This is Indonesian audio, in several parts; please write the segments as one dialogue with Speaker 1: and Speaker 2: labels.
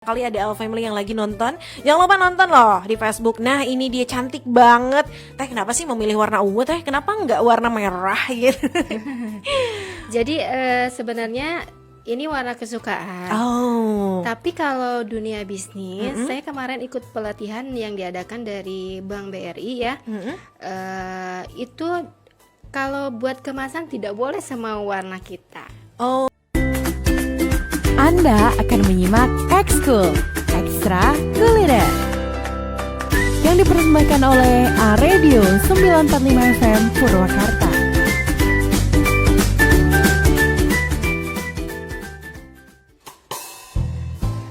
Speaker 1: Kali ada Al Family yang lagi nonton. Jangan lupa nonton loh di Facebook. Nah, ini dia cantik banget. Teh, kenapa sih memilih warna ungu, Teh? Kenapa nggak warna merah gitu?
Speaker 2: Jadi sebenarnya ini warna kesukaan.
Speaker 1: Oh.
Speaker 2: Tapi kalau dunia bisnis, saya kemarin ikut pelatihan yang diadakan dari Bank BRI ya. Itu kalau buat kemasan tidak boleh semua warna kita.
Speaker 1: Oh.
Speaker 3: Anda akan menyimak Ekskul, Ekstra Kuliner, yang dipersembahkan oleh Radio 945 FM Purwakarta.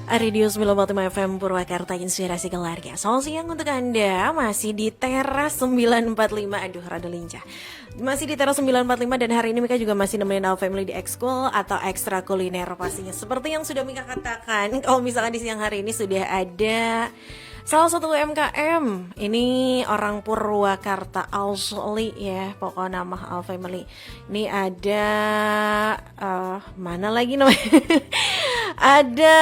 Speaker 1: Radio 945 FM Purwakarta, inspirasi keluarga. Selamat siang untuk Anda. Masih di teras 945. Aduh, rada lincah. Masih di teras 945 dan hari ini Mika juga masih nemenin Al Family di Ekskul atau Ekstra Kuliner pastinya. Seperti yang sudah Mika katakan, kalau misalkan di siang hari ini sudah ada salah satu UMKM. Ini orang Purwakarta asli ya, pokoknya nama Al Family. Ini ada mana lagi namanya? Ada,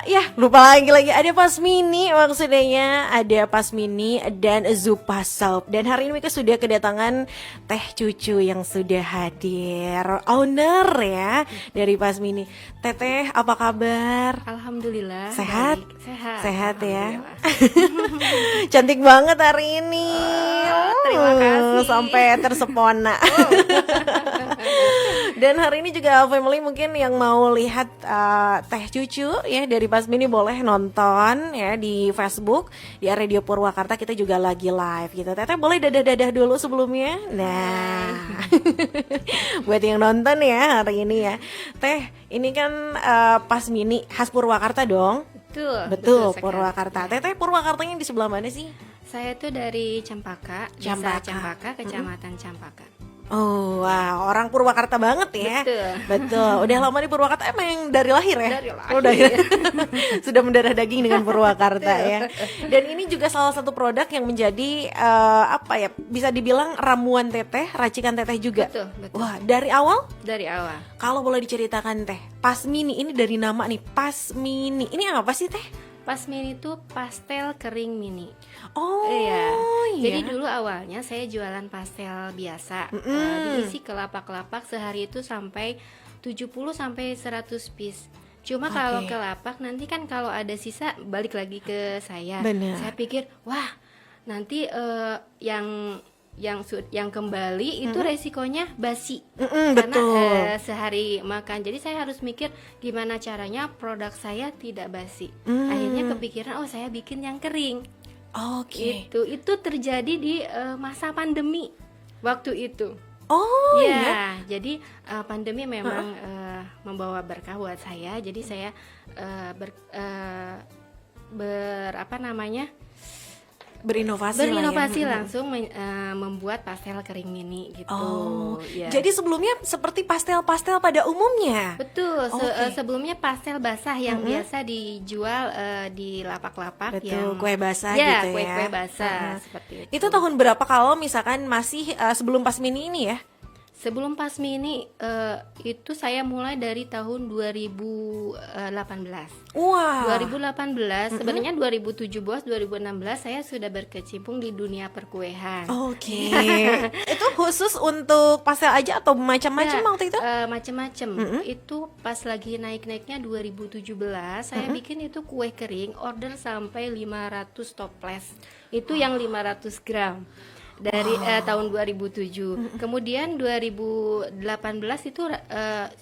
Speaker 1: ya lupa lagi ada Pasmini maksudnya, ada Pasmini dan Zupa Soup. Dan hari ini Mika sudah kedatangan Teh Cucu yang sudah hadir, owner ya dari Pasmini. Teteh, apa kabar?
Speaker 2: Alhamdulillah.
Speaker 1: Sehat?
Speaker 2: Baik.
Speaker 1: Sehat ya.
Speaker 2: Alhamdulillah.
Speaker 1: Cantik banget hari ini.
Speaker 2: Terima kasih.
Speaker 1: Sampai tersepona. Dan hari ini juga Al Family mungkin yang mau lihat Teh Cucu ya dari Pasmini boleh nonton ya di Facebook di Radio Purwakarta. Kita juga lagi live gitu. Teteh boleh dadah-dadah dulu sebelumnya. Nah. Buat yang nonton ya hari ini ya. Teh, ini kan Pasmini khas Purwakarta dong. Betul
Speaker 2: sekali.
Speaker 1: Purwakarta. Teteh Purwakartanya di sebelah mana sih?
Speaker 2: Saya tuh dari Cempaka, Desa Cempaka, Kecamatan Cempaka.
Speaker 1: Oh, wow, orang Purwakarta banget ya. Betul. Udah lama di Purwakarta emang dari lahir ya?
Speaker 2: Dari lahir.
Speaker 1: Udah ya. Sudah mendarah daging dengan Purwakarta ya. Dan ini juga salah satu produk yang menjadi apa ya? Bisa dibilang ramuan teteh, racikan teteh juga.
Speaker 2: Betul.
Speaker 1: Wah, dari awal?
Speaker 2: Dari awal.
Speaker 1: Kalau boleh diceritakan Teh, Pasmini ini dari nama nih, Pasmini. Ini apa sih Teh?
Speaker 2: Pasmini itu pastel kering mini.
Speaker 1: Oh,
Speaker 2: Iya.
Speaker 1: iya.
Speaker 2: Jadi dulu awalnya saya jualan pastel biasa. Diisi kelapak-kelapak sehari itu sampai 70 sampai 100 piece. Cuma kalau kelapak nanti kan kalau ada sisa balik lagi ke saya.
Speaker 1: Benar.
Speaker 2: Saya pikir, wah, nanti yang kembali itu resikonya basi karena
Speaker 1: betul.
Speaker 2: sehari makan. Jadi saya harus mikir gimana caranya produk saya tidak basi. Akhirnya kepikiran, oh saya bikin yang kering.
Speaker 1: Oke.
Speaker 2: Itu terjadi di masa pandemi waktu itu.
Speaker 1: Oh
Speaker 2: Ya,
Speaker 1: iya.
Speaker 2: jadi pandemi memang membawa berkah buat saya. Jadi saya
Speaker 1: Berinovasi lah ya.
Speaker 2: langsung membuat pastel kering mini gitu.
Speaker 1: Oh,
Speaker 2: ya.
Speaker 1: jadi sebelumnya seperti pastel-pastel pada umumnya.
Speaker 2: Betul,
Speaker 1: Oke.
Speaker 2: sebelumnya pastel basah yang biasa dijual di lapak-lapak.
Speaker 1: Betul,
Speaker 2: yang
Speaker 1: kue basah
Speaker 2: ya,
Speaker 1: gitu ya.
Speaker 2: kue basah seperti itu.
Speaker 1: Itu tahun berapa kalau misalkan masih sebelum Pasmini ini ya?
Speaker 2: Sebelum Pasmini itu saya mulai dari tahun 2018.
Speaker 1: Wah.
Speaker 2: 2018 sebenarnya 2017 2016 saya sudah berkecimpung di dunia perkuehan.
Speaker 1: Oke. Itu khusus untuk pastel aja atau macam-macam waktu itu?
Speaker 2: Macam-macam. Itu pas lagi naik-naiknya 2017 saya bikin itu kue kering order sampai 500 toples. Itu yang 500 gram. Dari tahun 2007. Kemudian 2018 itu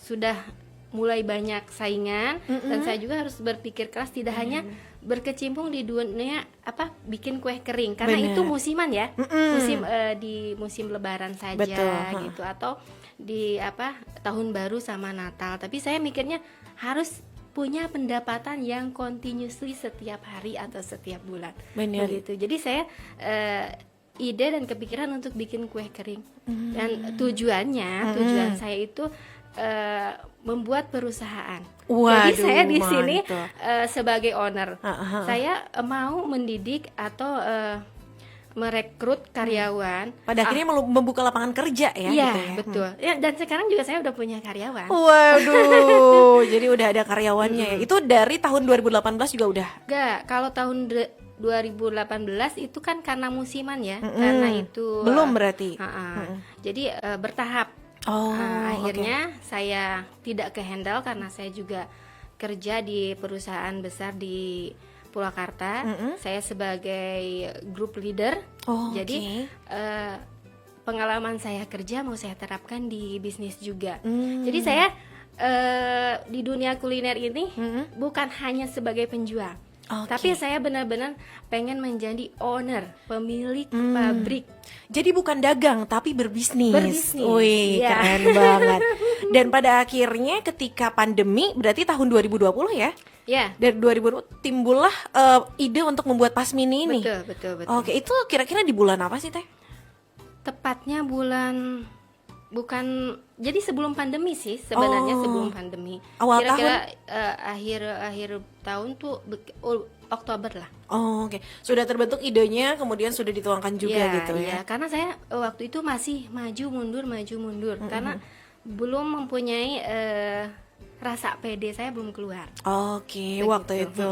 Speaker 2: sudah mulai banyak saingan dan saya juga harus berpikir keras tidak hanya berkecimpung di dunia bikin kue kering karena
Speaker 1: Bener.
Speaker 2: itu musiman ya. Di musim lebaran saja.
Speaker 1: Betul.
Speaker 2: Gitu atau di tahun baru sama Natal. Tapi saya mikirnya harus punya pendapatan yang continuously setiap hari atau setiap bulan.
Speaker 1: Bener.
Speaker 2: Begitu. Jadi saya ide dan kepikiran untuk bikin kue kering dan tujuan saya itu membuat perusahaan.
Speaker 1: Waduh,
Speaker 2: Jadi saya di sini
Speaker 1: mantap.
Speaker 2: sebagai owner, saya mau mendidik atau merekrut karyawan.
Speaker 1: Pada akhirnya membuka lapangan kerja ya.
Speaker 2: Iya,
Speaker 1: gitu ya.
Speaker 2: betul. Ya, dan sekarang juga saya udah punya karyawan.
Speaker 1: Waduh, jadi udah ada karyawannya ya. Itu dari tahun 2018 juga udah.
Speaker 2: Enggak, kalau tahun 2018 itu kan karena musiman ya, karena itu
Speaker 1: Belum berarti.
Speaker 2: Jadi bertahap.
Speaker 1: Oh,
Speaker 2: akhirnya saya tidak kehandle karena saya juga kerja di perusahaan besar di Purwakarta. Saya sebagai group leader. Jadi pengalaman saya kerja mau saya terapkan di bisnis juga. Jadi saya di dunia kuliner ini bukan hanya sebagai penjual, tapi saya benar-benar pengen menjadi owner, pemilik pabrik.
Speaker 1: Jadi bukan dagang tapi berbisnis. Wih,
Speaker 2: ya.
Speaker 1: keren banget. Dan pada akhirnya ketika pandemi, berarti tahun 2020 ya?
Speaker 2: Ya.
Speaker 1: Dari 2020 timbullah ide untuk membuat Pasmini ini.
Speaker 2: Betul.
Speaker 1: Oke, itu kira-kira di bulan apa sih, Teh?
Speaker 2: Tepatnya jadi sebelum pandemi sih sebenarnya, sebelum pandemi.
Speaker 1: Awal
Speaker 2: Kira-kira akhir tahun tuh Oktober lah.
Speaker 1: Oke. Sudah terbentuk idenya, kemudian sudah dituangkan juga gitu ya.
Speaker 2: Iya, karena saya waktu itu masih maju mundur karena belum mempunyai rasa pede, saya belum keluar.
Speaker 1: Oke, waktu itu.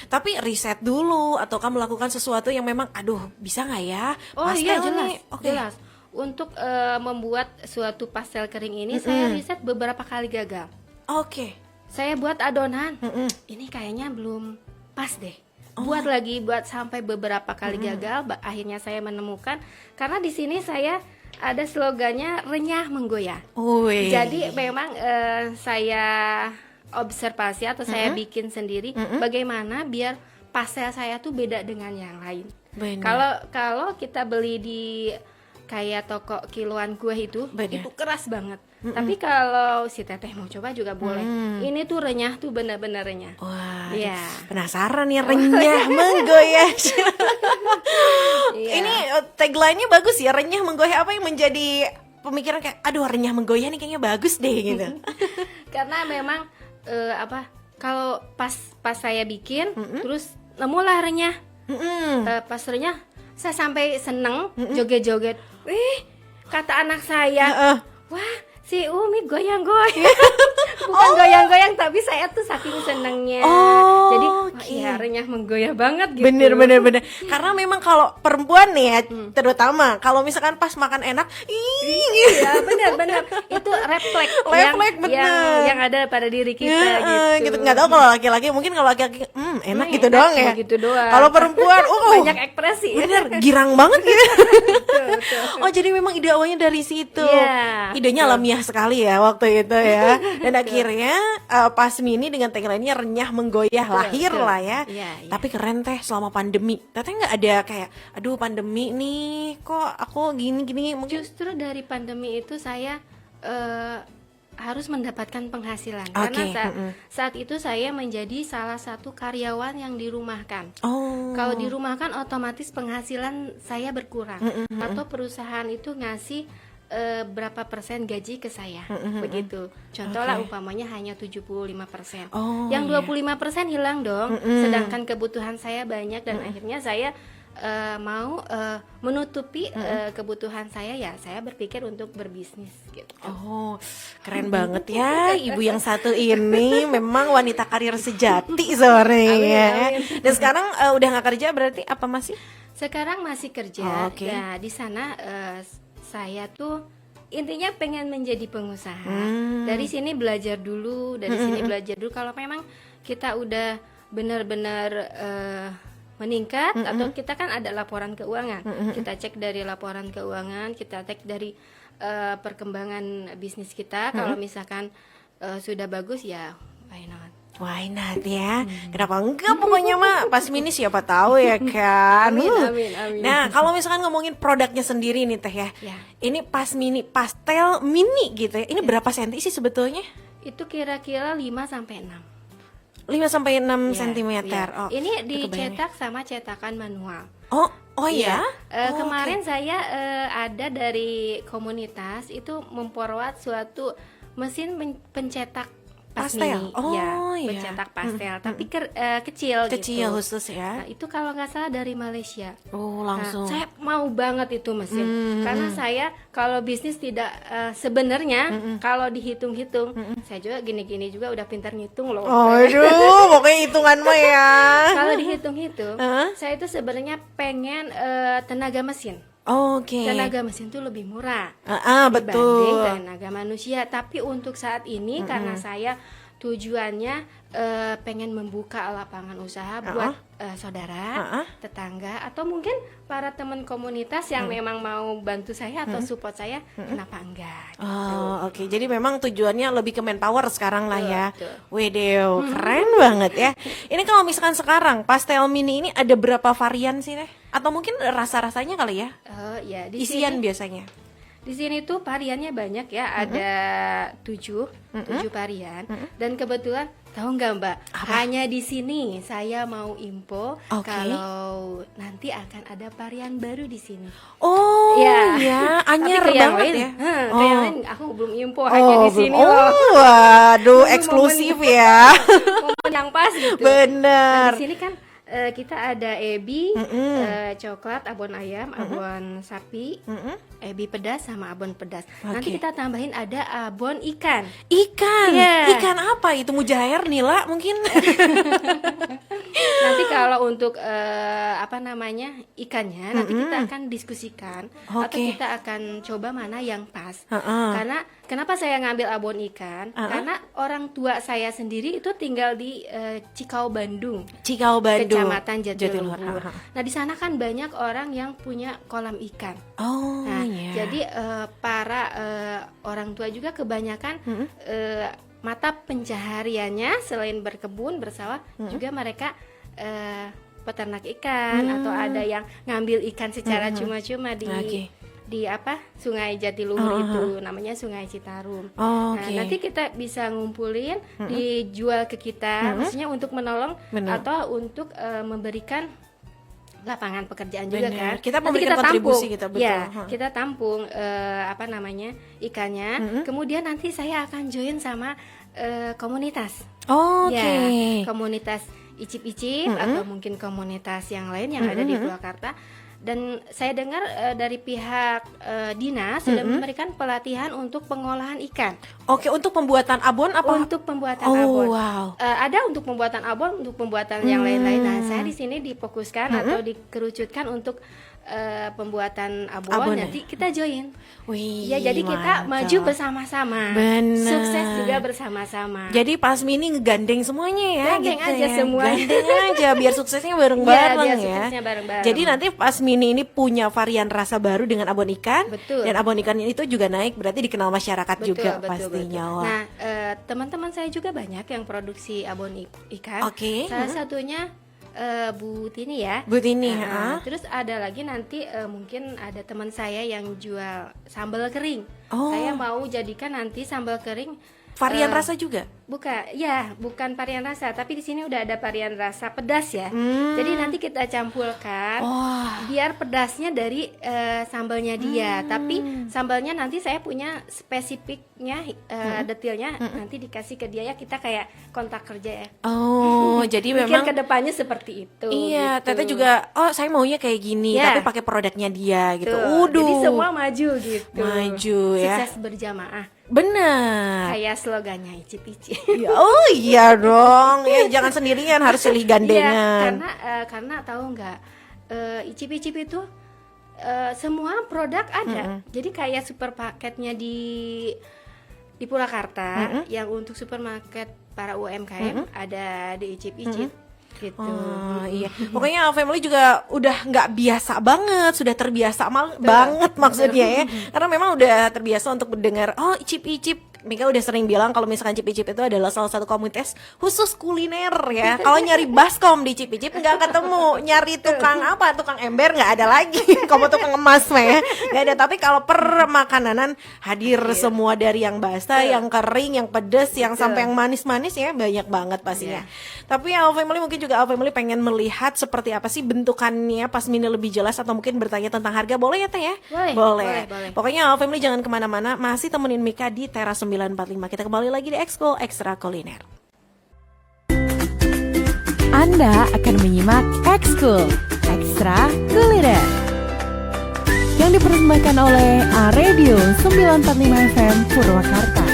Speaker 1: Tapi riset dulu ataukah melakukan sesuatu yang memang bisa nggak ya?
Speaker 2: Iya,
Speaker 1: Pastel
Speaker 2: jelas.
Speaker 1: nih. Oke.
Speaker 2: Jelas. Untuk membuat suatu pastel kering ini saya riset beberapa kali gagal.
Speaker 1: Oke.
Speaker 2: Saya buat adonan. Ini kayaknya belum pas deh. Buat sampai beberapa kali gagal. Akhirnya saya menemukan, karena di sini saya ada slogannya renyah menggoyah. Jadi memang saya observasi atau saya bikin sendiri bagaimana biar pastel saya tuh beda dengan yang lain. Kalau kita beli di kayak toko kiloan kue itu keras banget. Tapi kalau si Teteh mau coba juga boleh. Ini tuh renyah tuh benar-benar renyah.
Speaker 1: Wah,
Speaker 2: ya.
Speaker 1: Penasaran nih renyah menggoyah. Ini tagline-nya bagus ya, renyah menggoyah. Apa yang menjadi pemikiran kayak, aduh renyah menggoyah nih kayaknya bagus deh gitu.
Speaker 2: Karena memang kalau pas saya bikin, terus nemulah renyah. Pas renyah, saya sampai seneng joget-joget. Kata anak saya, wah si Umi goyang-goyang. Bukan goyang-goyang, tapi saya tuh saking senengnya. Jadi iya renyah menggoyah banget gitu.
Speaker 1: Bener. Karena memang kalau perempuan nih ya, terutama kalau misalkan pas makan enak,
Speaker 2: iya benar. Itu refleks yang ada pada diri kita gitu.
Speaker 1: Nggak tahu kalau laki-laki, mungkin kalau laki-laki enak gitu doang ya.
Speaker 2: Gitu doang.
Speaker 1: Kalau perempuan
Speaker 2: banyak ekspresi.
Speaker 1: Bener, girang banget gitu.
Speaker 2: Betul.
Speaker 1: Jadi memang ide awalnya dari situ. Idenya
Speaker 2: betul.
Speaker 1: alamiah sekali ya waktu itu ya. Dan akhirnya Pasmini dengan tagline-nya renyah menggoyah lahir lah ya. Tapi keren Teh, selama pandemi Teteh nggak ada kayak aduh pandemi nih kok aku gini mungkin.
Speaker 2: Justru dari pandemi itu saya harus mendapatkan penghasilan karena saat itu saya menjadi salah satu karyawan yang dirumahkan. Kalau dirumahkan otomatis penghasilan saya berkurang atau perusahaan itu ngasih berapa persen gaji ke saya, begitu. Contoh lah umpamanya hanya 75%. Yang 25% hilang dong, sedangkan kebutuhan saya banyak dan akhirnya saya mau menutupi kebutuhan saya, ya saya berpikir untuk berbisnis gitu.
Speaker 1: Keren banget ya ibu yang satu ini, memang wanita karir sejati sebenarnya. Dan sekarang udah nggak kerja berarti apa masih?
Speaker 2: Sekarang masih kerja. Nah di sana saya tuh intinya pengen menjadi pengusaha. Dari sini belajar dulu, kalau memang kita udah benar-benar meningkat atau kita kan ada laporan keuangan. Kita cek dari laporan keuangan, kita cek dari perkembangan bisnis kita. Kalau misalkan sudah bagus ya
Speaker 1: why not ya? Kenapa enggak pokoknya mah Pasmini siapa tahu ya kan.
Speaker 2: Amin.
Speaker 1: Nah, kalau misalkan ngomongin produknya sendiri nih Teh ya. Ini Pasmini pastel mini gitu ya. Ini berapa senti sih sebetulnya?
Speaker 2: Itu kira-kira 5 sampai 6.
Speaker 1: 5 sampai 6 cm.
Speaker 2: Ini dicetak sama cetakan manual.
Speaker 1: Iya.
Speaker 2: Kemarin saya ada dari komunitas itu memforward suatu mesin pencetak
Speaker 1: Pastel.
Speaker 2: mini, ya,
Speaker 1: Oh, iya.
Speaker 2: pencetak pastel, tapi kecil
Speaker 1: Kecil
Speaker 2: gitu.
Speaker 1: khusus ya.
Speaker 2: Nah, itu kalau nggak salah dari Malaysia.
Speaker 1: Oh, langsung.
Speaker 2: Nah, saya mau banget itu mesin, karena saya kalau bisnis tidak sebenarnya kalau dihitung-hitung, saya juga gini-gini juga udah pintar ngitung loh.
Speaker 1: Aduh, pokoknya hitungan mah ya.
Speaker 2: Kalau dihitung-hitung,
Speaker 1: Hah?
Speaker 2: saya itu sebenarnya pengen tenaga mesin.
Speaker 1: Oke.
Speaker 2: Tenaga mesin tuh lebih murah
Speaker 1: Betul.
Speaker 2: dibanding tenaga manusia. Tapi untuk saat ini karena saya tujuannya pengen membuka lapangan usaha buat saudara, tetangga, atau mungkin para teman komunitas yang memang mau bantu saya atau support saya, kenapa enggak? Gitu.
Speaker 1: Oh, oke. Jadi memang tujuannya lebih ke manpower sekarang lah ya.
Speaker 2: Betul.
Speaker 1: Wedeo, keren banget ya. Ini kalau misalkan sekarang pastel mini ini ada berapa varian sih, Teh? Atau mungkin rasa-rasanya kali ya?
Speaker 2: Ya,
Speaker 1: Isian biasanya.
Speaker 2: Di sini tuh variannya banyak ya, ada 7 varian. Dan kebetulan tahu nggak Mbak, hanya di sini saya mau info
Speaker 1: Oke.
Speaker 2: kalau nanti akan ada varian baru di sini.
Speaker 1: Oh,
Speaker 2: Ya.
Speaker 1: ya, anyar
Speaker 2: Tapi ke yang
Speaker 1: banget
Speaker 2: lain,
Speaker 1: ya.
Speaker 2: ke yang lain aku belum info, hanya di sini
Speaker 1: oh,
Speaker 2: loh.
Speaker 1: waduh,
Speaker 2: Nunggu
Speaker 1: eksklusif
Speaker 2: momen-
Speaker 1: ya.
Speaker 2: Momen yang pas gitu.
Speaker 1: Bener.
Speaker 2: Nah, di sini kan kita ada ebi, coklat, abon ayam, abon sapi, ebi pedas sama abon pedas. Nanti
Speaker 1: Oke.
Speaker 2: kita tambahin ada abon ikan.
Speaker 1: Ikan.
Speaker 2: Iya.
Speaker 1: Ikan apa itu? Mujair, nila mungkin.
Speaker 2: Nanti kalau untuk ikannya nanti kita akan diskusikan atau
Speaker 1: Oke.
Speaker 2: kita akan coba mana yang pas.
Speaker 1: Heeh.
Speaker 2: Karena kenapa saya ngambil abon ikan? Karena orang tua saya sendiri itu tinggal di Cikau, Bandung.
Speaker 1: Cikau, Bandung.
Speaker 2: Kecamatan Jatiluhur.
Speaker 1: Jatiluhur.
Speaker 2: Nah, di sana kan banyak orang yang punya kolam ikan.
Speaker 1: Oh,
Speaker 2: Nah,
Speaker 1: ya.
Speaker 2: jadi para orang tua juga kebanyakan mata pencahariannya selain berkebun, bersawah, juga mereka peternak ikan atau ada yang ngambil ikan secara cuma-cuma di
Speaker 1: Oke.
Speaker 2: Sungai Jatiluhur itu namanya Sungai Citarum.
Speaker 1: Oh,
Speaker 2: Nah,
Speaker 1: oke.
Speaker 2: nanti kita bisa ngumpulin, dijual ke kita, maksudnya untuk menolong
Speaker 1: Benar.
Speaker 2: atau untuk memberikan lapangan pekerjaan juga
Speaker 1: Benar.
Speaker 2: kan.
Speaker 1: Kita
Speaker 2: Nanti
Speaker 1: memberikan kontribusi kita, betul.
Speaker 2: Ya,
Speaker 1: Hah.
Speaker 2: kita tampung ikannya. Kemudian nanti saya akan join sama komunitas.
Speaker 1: Oke.
Speaker 2: Ya, komunitas icip-icip atau mungkin komunitas yang lain yang ada di Purwakarta. Dan saya dengar dari pihak dinas sudah memberikan pelatihan untuk pengolahan ikan.
Speaker 1: Oke, untuk pembuatan abon apa?
Speaker 2: Untuk pembuatan
Speaker 1: Oh,
Speaker 2: abon.
Speaker 1: wow.
Speaker 2: Ada untuk pembuatan abon, untuk pembuatan yang lain-lain. Nah, saya di sini difokuskan atau dikerucutkan untuk pembuatan abon.
Speaker 1: Abon,
Speaker 2: Nanti kita join.
Speaker 1: Wih,
Speaker 2: Ya, jadi kita
Speaker 1: mantap.
Speaker 2: maju bersama-sama.
Speaker 1: Bener.
Speaker 2: Sukses juga bersama-sama.
Speaker 1: Jadi pas mini ngegandeng semuanya ya.
Speaker 2: Gandeng
Speaker 1: gitu
Speaker 2: aja
Speaker 1: ya.
Speaker 2: semua.
Speaker 1: Gandeng aja biar suksesnya bareng-bareng
Speaker 2: biar
Speaker 1: ya.
Speaker 2: suksesnya bareng-bareng.
Speaker 1: Jadi nanti pas mini ini punya varian rasa baru dengan abon ikan.
Speaker 2: Betul.
Speaker 1: Dan abon ikan itu juga naik, berarti dikenal masyarakat juga pastinya. Wah.
Speaker 2: Nah, teman-teman saya juga banyak yang produksi abon ikan.
Speaker 1: Oke.
Speaker 2: Salah satunya Bu Tini ya.
Speaker 1: Bu Tini,
Speaker 2: Nah, terus ada lagi nanti mungkin ada teman saya yang jual sambal kering.
Speaker 1: Oh.
Speaker 2: Saya mau jadikan nanti sambal kering
Speaker 1: varian
Speaker 2: eh,
Speaker 1: rasa juga.
Speaker 2: bukan varian rasa, tapi di sini udah ada varian rasa pedas ya. Jadi nanti kita campurkan
Speaker 1: Wah.
Speaker 2: biar pedasnya dari sambalnya dia. Tapi sambalnya nanti saya punya spesifiknya, detailnya nanti dikasih ke dia ya, kita kayak kontak kerja ya.
Speaker 1: Oh, jadi
Speaker 2: Mungkin
Speaker 1: memang
Speaker 2: kedepannya seperti itu.
Speaker 1: iya,
Speaker 2: gitu.
Speaker 1: Teteh juga, oh saya maunya kayak gini,
Speaker 2: Ya.
Speaker 1: tapi pakai produknya dia gitu.
Speaker 2: Tuh,
Speaker 1: Waduh.
Speaker 2: jadi semua maju gitu.
Speaker 1: Maju ya.
Speaker 2: Sukses berjamaah.
Speaker 1: Benar.
Speaker 2: Kayak slogannya icip-icip.
Speaker 1: Ya, oh iya dong, ya jangan sendirian, harus silih
Speaker 2: Iya,
Speaker 1: gandengan.
Speaker 2: karena tahu nggak, icip-icip itu semua produk ada. Jadi kayak super paketnya di Purwakarta yang untuk supermarket para UMKM ada di icip-icip gitu.
Speaker 1: Oh iya, pokoknya Family juga udah nggak biasa banget, sudah terbiasa banget maksudnya ya, karena memang udah terbiasa untuk mendengar oh icip-icip. Mika udah sering bilang kalau misalkan Cip-Icip itu adalah salah satu komunitas khusus kuliner ya. Kalau nyari baskom di Cip-Icip nggak ketemu, nyari tukang apa, tukang ember nggak ada lagi, kamu tukang emas mah ya nggak ada. Tapi kalau per makananan hadir semua, dari yang basah, yang kering, yang pedes, yang sampai yang manis-manis ya, banyak banget pastinya. Tapi ya Family mungkin juga Family pengen melihat seperti apa sih bentukannya pas mini lebih jelas, atau mungkin bertanya tentang harga, boleh ya Teh ya?
Speaker 2: Boleh.
Speaker 1: Pokoknya Family jangan kemana-mana, masih temenin Mika di Teras 945. Kita kembali lagi di Ekskul Ekstra Kuliner.
Speaker 3: Anda akan menyimak Ekskul Ekstra Kuliner yang dipersembahkan oleh Radio 945 FM Purwakarta.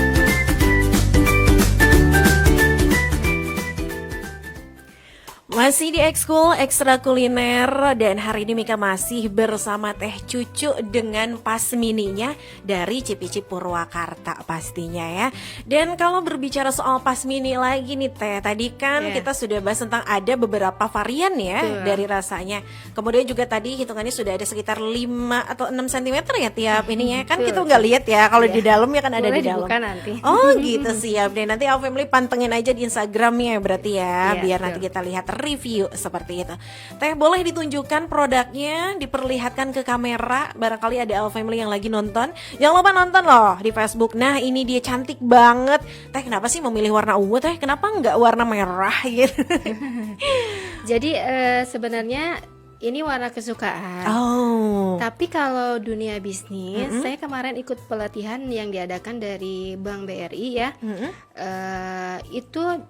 Speaker 1: Masih di Ekskul Ekstra Kuliner dan hari ini Mika masih bersama Teh Cucu dengan Pasmininya dari Cipicip Purwakarta pastinya ya. Dan kalau berbicara soal Pasmini lagi nih Teh, tadi kan kita sudah bahas tentang ada beberapa varian ya dari rasanya. Kemudian juga tadi hitungannya sudah ada sekitar 5 atau 6 cm ya tiap ininya. Kan kita nggak lihat ya kalau di dalam ya kan ada di dalam.
Speaker 2: Nanti.
Speaker 1: Oh gitu, siap deh. Nanti Our Family pantengin aja di Instagramnya berarti ya, biar nanti kita lihat review seperti itu. Teh, boleh ditunjukkan produknya, diperlihatkan ke kamera, barangkali ada Our Family yang lagi nonton. Jangan lupa nonton loh di Facebook. Nah, ini dia cantik banget. Teh, kenapa sih memilih warna ungu Teh? Kenapa nggak warna merah gitu?
Speaker 2: Jadi sebenarnya ini warna kesukaan.
Speaker 1: Oh.
Speaker 2: Tapi kalau dunia bisnis, saya kemarin ikut pelatihan yang diadakan dari Bank BRI ya. Itu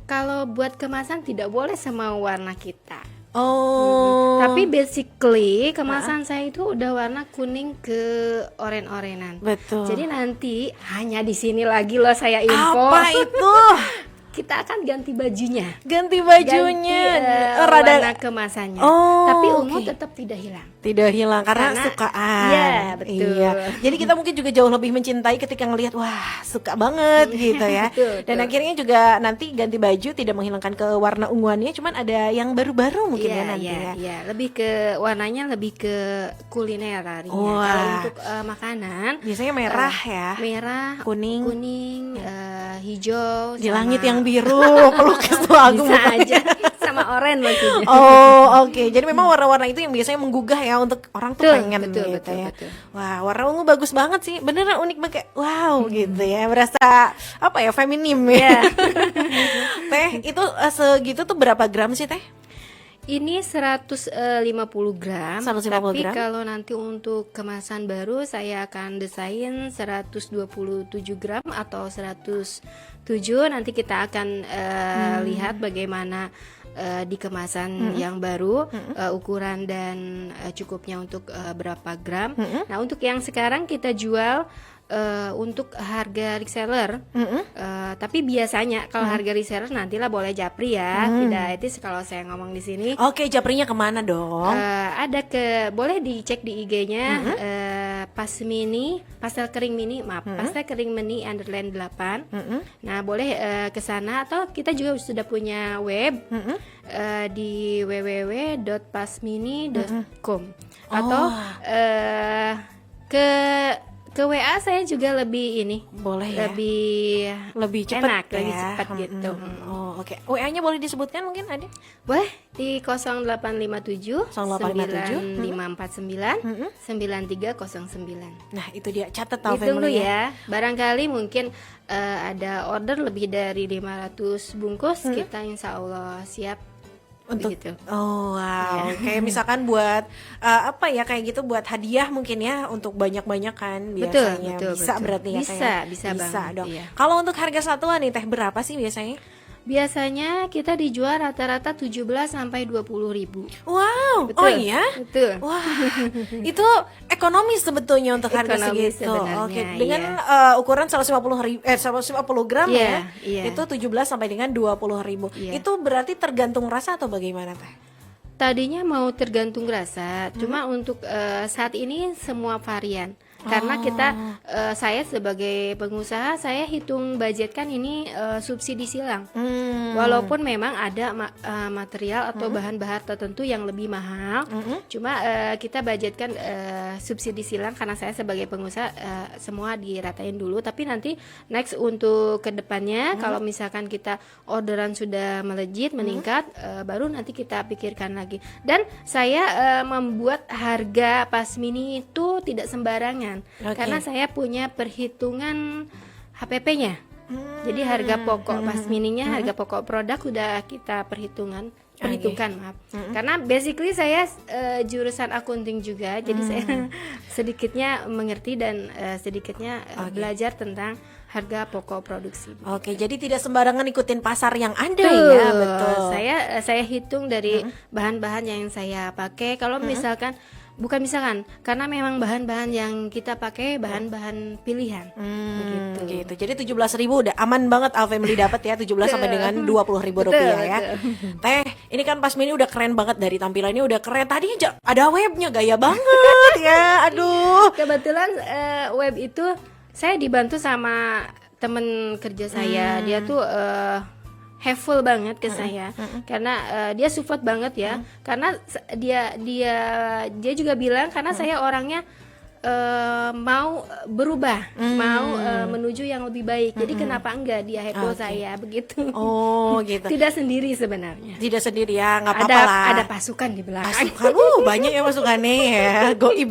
Speaker 2: kalau buat kemasan tidak boleh sama warna kita.
Speaker 1: Oh.
Speaker 2: Tapi basically kemasan saya itu udah warna kuning ke oren-orenan.
Speaker 1: Betul.
Speaker 2: Jadi nanti hanya di sini lagi loh saya info.
Speaker 1: Apa itu?
Speaker 2: Kita akan ganti bajunya.
Speaker 1: Ganti bajunya.
Speaker 2: Warna kemasannya.
Speaker 1: Oh,
Speaker 2: tapi ungu tetap tidak hilang.
Speaker 1: Tidak hilang karena sukaan.
Speaker 2: Iya, betul.
Speaker 1: Iya. Jadi kita mungkin juga jauh lebih mencintai ketika ngelihat wah, suka banget gitu ya. Dan akhirnya juga nanti ganti baju tidak menghilangkan ke warna unguannya, cuman ada yang baru-baru mungkin ya nanti ya.
Speaker 2: Iya, lebih ke warnanya lebih ke kuliner harinya. Kalau untuk makanan
Speaker 1: biasanya merah ya.
Speaker 2: Merah,
Speaker 1: kuning,
Speaker 2: hijau,
Speaker 1: di langit yang biru, pelukis tuh aku
Speaker 2: bisa aja sama oranye maksudnya.
Speaker 1: Oh, oke. Jadi memang warna-warna itu yang biasanya menggugah ya untuk orang tuh pengen
Speaker 2: betul,
Speaker 1: gitu
Speaker 2: betul,
Speaker 1: ya.
Speaker 2: Betul.
Speaker 1: Wah, warna ungu bagus banget sih. Beneran unik banget kayak wow gitu ya. Berasa apa ya, feminim ya. Teh, itu segitu tuh berapa gram sih Teh?
Speaker 2: Ini 150 gram.
Speaker 1: 150
Speaker 2: tapi
Speaker 1: gram.
Speaker 2: kalau nanti untuk kemasan baru saya akan desain 127 gram atau 107. Nanti kita akan lihat bagaimana di kemasan yang baru ukuran dan cukupnya untuk berapa gram. Nah, untuk yang sekarang kita jual untuk harga reseller, tapi biasanya kalau harga reseller nantilah boleh japri ya, tidak etis kalau saya ngomong di sini.
Speaker 1: Oke, japrinya kemana dong?
Speaker 2: Ada boleh dicek di IG-nya Pasmini, pastel kering mini, pastel kering mini underline 8. Nah, boleh ke sana atau kita juga sudah punya web di www.pasmini.com atau ke WA saya juga lebih ini.
Speaker 1: Boleh ya. Lebih cepat
Speaker 2: enak,
Speaker 1: ya.
Speaker 2: lebih cepat gitu.
Speaker 1: Oh, oke. WA-nya boleh disebutkan mungkin ada?
Speaker 2: Boleh di 0857
Speaker 1: 0857
Speaker 2: 9549 9309.
Speaker 1: Nah, itu dia, catat tahu
Speaker 2: Hitung dulu
Speaker 1: family
Speaker 2: ya. Barangkali mungkin ada order lebih dari 500 bungkus, kita insya Allah siap.
Speaker 1: Untuk
Speaker 2: begitu.
Speaker 1: Oh wow, kayak misalkan buat apa ya, kayak gitu buat hadiah mungkin ya, untuk banyak-banyak kan biasanya.
Speaker 2: Betul,
Speaker 1: bisa
Speaker 2: betul.
Speaker 1: berarti ya
Speaker 2: Bisa banget,
Speaker 1: dong.
Speaker 2: iya.
Speaker 1: Kalau untuk harga satuan nih Teh, berapa sih biasanya?
Speaker 2: Biasanya kita dijual rata-rata 17 sampai 20 ribu.
Speaker 1: Wow,
Speaker 2: Betul,
Speaker 1: oh iya?
Speaker 2: Betul.
Speaker 1: Wah, itu ekonomis sebetulnya untuk harga
Speaker 2: Ekonomis
Speaker 1: segitu.
Speaker 2: sebenarnya,
Speaker 1: Oke, dengan ukuran 150 gram ya.
Speaker 2: Iya.
Speaker 1: Itu 17 sampai dengan 20 ribu.
Speaker 2: Iya.
Speaker 1: Itu berarti tergantung rasa atau bagaimana Teh?
Speaker 2: Tadinya mau tergantung rasa, cuma untuk saat ini semua varian. Karena kita saya sebagai pengusaha, saya hitung budgetkan ini subsidi silang. Walaupun memang ada material atau bahan-bahan tertentu yang lebih mahal, cuma kita budgetkan subsidi silang karena saya sebagai pengusaha semua diratain dulu. Tapi nanti next untuk kedepannya kalau misalkan kita orderan sudah melejit meningkat, baru nanti kita pikirkan lagi. Dan saya membuat harga Pasmini itu tidak sembarangan. Karena saya punya perhitungan HPP-nya. Jadi harga pokok Pasmininya, harga pokok produk udah kita perhitungkan, maaf. Karena basically saya jurusan accounting juga, jadi saya sedikitnya mengerti dan sedikitnya belajar tentang harga pokok produksi.
Speaker 1: Oke, jadi tidak sembarangan ikutin pasar yang ada
Speaker 2: Betul.
Speaker 1: ya, betul.
Speaker 2: Saya hitung dari bahan-bahan yang saya pakai. Kalau bukan misalkan, karena memang bahan-bahan yang kita pakai bahan-bahan pilihan.
Speaker 1: Gitu. Jadi 17.000 udah aman banget Alfamily dapat ya, 17 sampai dengan 20.000 rupiah ya. Teh, ini kan Pasmini udah keren banget dari tampilannya, udah keren. Tadi aja ada webnya, gaya banget ya. Aduh.
Speaker 2: Kebetulan web itu saya dibantu sama temen kerja saya. Dia tuh helpful banget ke saya karena dia support banget ya. Karena dia juga bilang karena saya orangnya mau berubah, mau menuju yang lebih baik. Jadi kenapa enggak dia helpful saya begitu?
Speaker 1: Oh, gitu.
Speaker 2: Tidak sendiri sebenarnya.
Speaker 1: Tidak sendiri ya, nggak apa-apa lah.
Speaker 2: Ada pasukan di belakang.
Speaker 1: Pasukan, banyak ya pasukannya ya, goib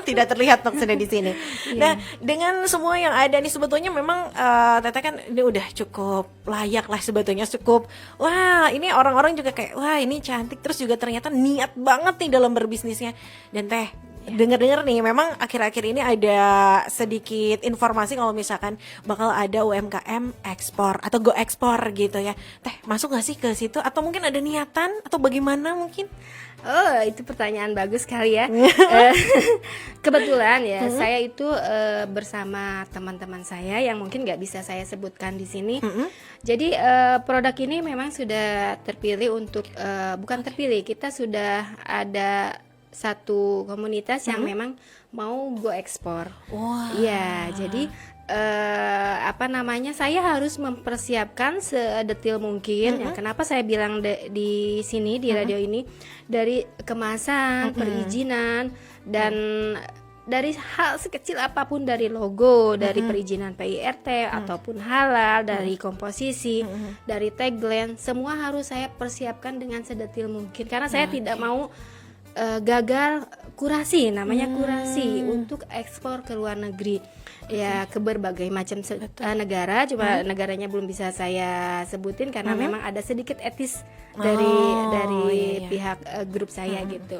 Speaker 1: tidak terlihat maksudnya di sini. Nah, dengan semua yang ada nih sebetulnya memang Teteh kan ini udah cukup layak lah sebetulnya, cukup. Wah, ini orang-orang juga kayak wah ini cantik, terus juga ternyata niat banget nih dalam berbisnisnya. Dan Teh, dengar-dengar nih memang akhir-akhir ini ada sedikit informasi kalau misalkan bakal ada UMKM ekspor atau go ekspor gitu ya. Teh, masuk gak sih ke situ atau mungkin ada niatan atau bagaimana mungkin?
Speaker 2: Oh, itu pertanyaan bagus sekali ya. Kebetulan ya, saya itu bersama teman-teman saya yang mungkin nggak bisa saya sebutkan di sini. Jadi produk ini memang sudah terpilih untuk bukan terpilih, kita sudah ada satu komunitas yang memang mau go ekspor.
Speaker 1: Wah.
Speaker 2: Ya, jadi saya harus mempersiapkan sedetil mungkin. Ya, kenapa saya bilang di sini di radio ini, dari kemasan, perizinan, dan dari hal sekecil apapun, dari logo, dari perizinan PIRT ataupun halal, dari komposisi, dari tagline, semua harus saya persiapkan dengan sedetil mungkin karena saya tidak mau gagal kurasi, namanya kurasi untuk ekspor ke luar negeri ya, ke berbagai macam negara. Cuma negaranya belum bisa saya sebutin karena memang ada sedikit etis dari pihak grup saya gitu.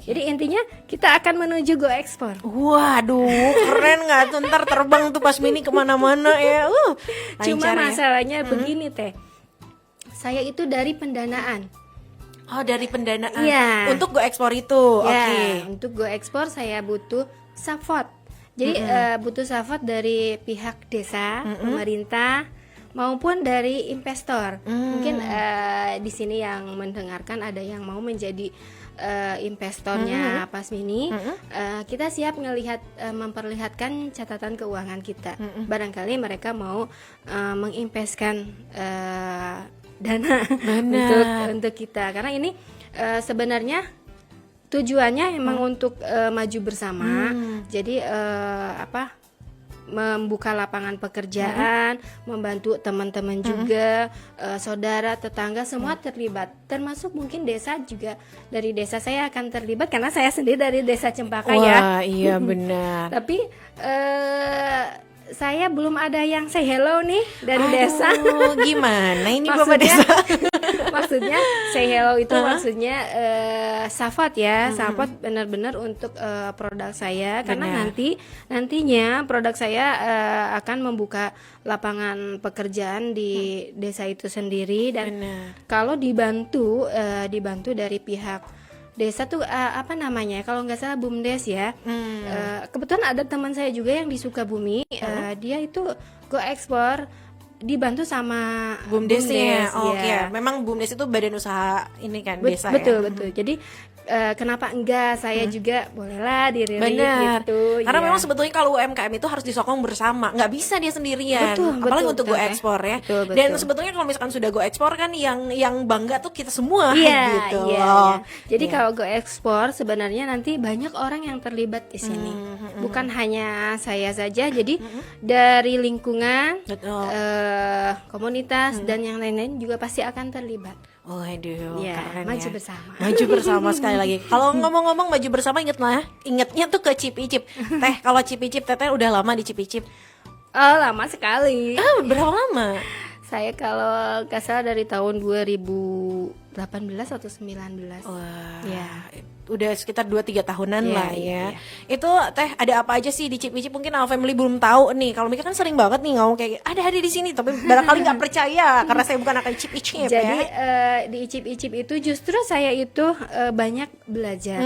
Speaker 2: Jadi intinya kita akan menuju go ekspor.
Speaker 1: Waduh, keren nggak tuh, ntar terbang tuh Pasmini kemana-mana ya.
Speaker 2: Cuma masalahnya begini Teh, saya itu dari pendanaan.
Speaker 1: Oh, dari pendanaan untuk go ekspor itu.
Speaker 2: Oke. Untuk go ekspor saya butuh support. Jadi butuh support dari pihak desa, pemerintah maupun dari investor. Mungkin di sini yang mendengarkan ada yang mau menjadi investornya Pasmini. Kita siap memperlihatkan catatan keuangan kita. Barangkali mereka mau menginvestkan dana untuk kita, karena ini sebenarnya tujuannya emang untuk maju bersama. Jadi membuka lapangan pekerjaan, membantu teman-teman juga, saudara, tetangga semua terlibat, termasuk mungkin desa juga. Dari desa saya akan terlibat karena saya sendiri dari desa Cempaka.
Speaker 1: Wah,
Speaker 2: ya.
Speaker 1: Iya benar.
Speaker 2: Tapi saya belum ada yang say hello nih dari desa.
Speaker 1: Gimana ini Bapak desa?
Speaker 2: Maksudnya say hello itu maksudnya support ya, support benar-benar untuk produk saya. Karena nantinya produk saya akan membuka lapangan pekerjaan di desa itu sendiri. Dan kalau dibantu dari pihak desa tuh kalau nggak salah BUMDes ya. Kebetulan ada teman saya juga yang di Sukabumi, dia itu go ekspor dibantu sama
Speaker 1: BUMDes-nya. Oke. Memang BUMDes itu badan usaha ini kan desa
Speaker 2: betul,
Speaker 1: ya.
Speaker 2: Betul. Jadi kenapa enggak saya juga bolehlah dirilis gitu.
Speaker 1: Karena memang sebetulnya kalau UMKM itu harus disokong bersama, nggak bisa dia sendirian. Apalagi untuk go ekspor ya.
Speaker 2: Betul.
Speaker 1: Dan sebetulnya kalau misalkan sudah go ekspor kan yang bangga tuh kita semua gitu.
Speaker 2: Iya. Jadi kalau go ekspor sebenarnya nanti banyak orang yang terlibat di sini. Bukan hanya saya saja. Jadi dari lingkungan, komunitas dan yang lain-lain juga pasti akan terlibat.
Speaker 1: Waduh, keren
Speaker 2: maju
Speaker 1: ya.
Speaker 2: bersama.
Speaker 1: Maju bersama sekali lagi. Kalau ngomong-ngomong maju bersama, ingetnya tuh ke Cip-Icip. Teh, kalau Cip-Icip Teteh udah lama di Cip-Icip?
Speaker 2: Oh, lama sekali.
Speaker 1: Berapa lama?
Speaker 2: Saya kalau nggak salah dari tahun 2008 18 atau 19.
Speaker 1: Wah,
Speaker 2: Ya.
Speaker 1: udah sekitar 2-3 tahunan
Speaker 2: Iya,
Speaker 1: lah
Speaker 2: iya,
Speaker 1: ya.
Speaker 2: iya.
Speaker 1: Itu Teh ada apa aja sih di Icip-Icip? Mungkin Al Family belum tahu nih. Kalau Mika kan sering banget nih ngomong kayak ada di sini, tapi barangkali nggak percaya karena saya bukan anak Icip-Icip
Speaker 2: Jadi
Speaker 1: ya.
Speaker 2: di Icip-Icip itu justru saya itu banyak belajar.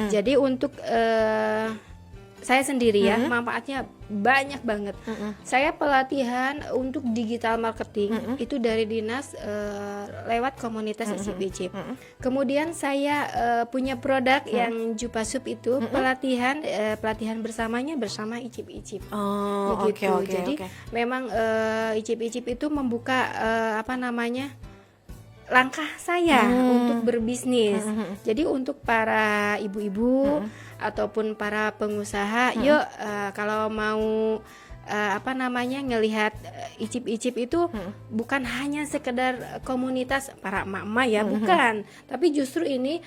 Speaker 2: Jadi untuk saya sendiri ya, manfaatnya banyak banget. Saya pelatihan untuk digital marketing itu dari dinas lewat komunitas Icip-Icip. Kemudian saya punya produk yang Jupasup itu pelatihan bersamanya bersama Icip-Icip.
Speaker 1: Oh,
Speaker 2: Begitu.
Speaker 1: oke.
Speaker 2: Jadi memang Icip-Icip itu membuka langkah saya untuk berbisnis. Jadi untuk para ibu-ibu ataupun para pengusaha, yuk kalau mau ngelihat Icip-Icip itu bukan hanya sekedar komunitas para emak-emak ya, bukan, tapi justru ini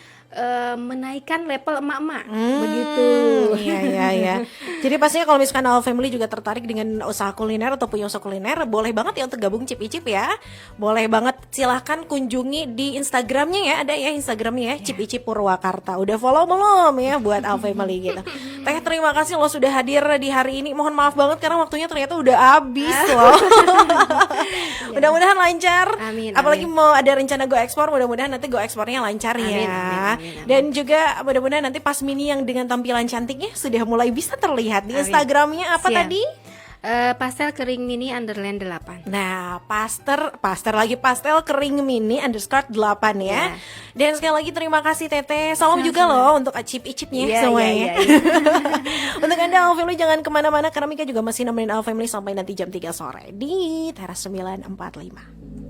Speaker 2: menaikkan level emak-emak begitu.
Speaker 1: Iya. Jadi pastinya kalau misalkan Al Family juga tertarik dengan usaha kuliner atau punya usaha kuliner, boleh banget ya untuk gabung Cip-Icip ya. Boleh banget, silahkan kunjungi di Instagramnya ya, ada ya Instagramnya ya, Cip-Icip Purwakarta. Udah follow belum ya buat Al Family gitu. Teh, terima kasih lo sudah hadir di hari ini. Mohon maaf banget karena waktunya ternyata udah habis loh. Mudah-mudahan lancar.
Speaker 2: Amin,
Speaker 1: Apalagi
Speaker 2: amin.
Speaker 1: mau ada rencana go ekspor, mudah-mudahan nanti go ekspornya lancar ya.
Speaker 2: Amin.
Speaker 1: Dan juga mudah-mudahan nanti pas Mini yang dengan tampilan cantiknya sudah mulai bisa terlihat di Instagramnya apa
Speaker 2: Siap.
Speaker 1: tadi?
Speaker 2: Pastel kering mini underline 8.
Speaker 1: Nah, pastel kering mini _8 ya.
Speaker 2: Ya.
Speaker 1: Dan sekali lagi terima kasih Teteh. Salam juga loh untuk Icip-Icipnya
Speaker 2: Iya,
Speaker 1: semuanya.
Speaker 2: iya.
Speaker 1: Untuk Anda Al Family jangan kemana-mana karena Mika juga masih nemenin Al Family sampai nanti jam 3 sore di Teras 945.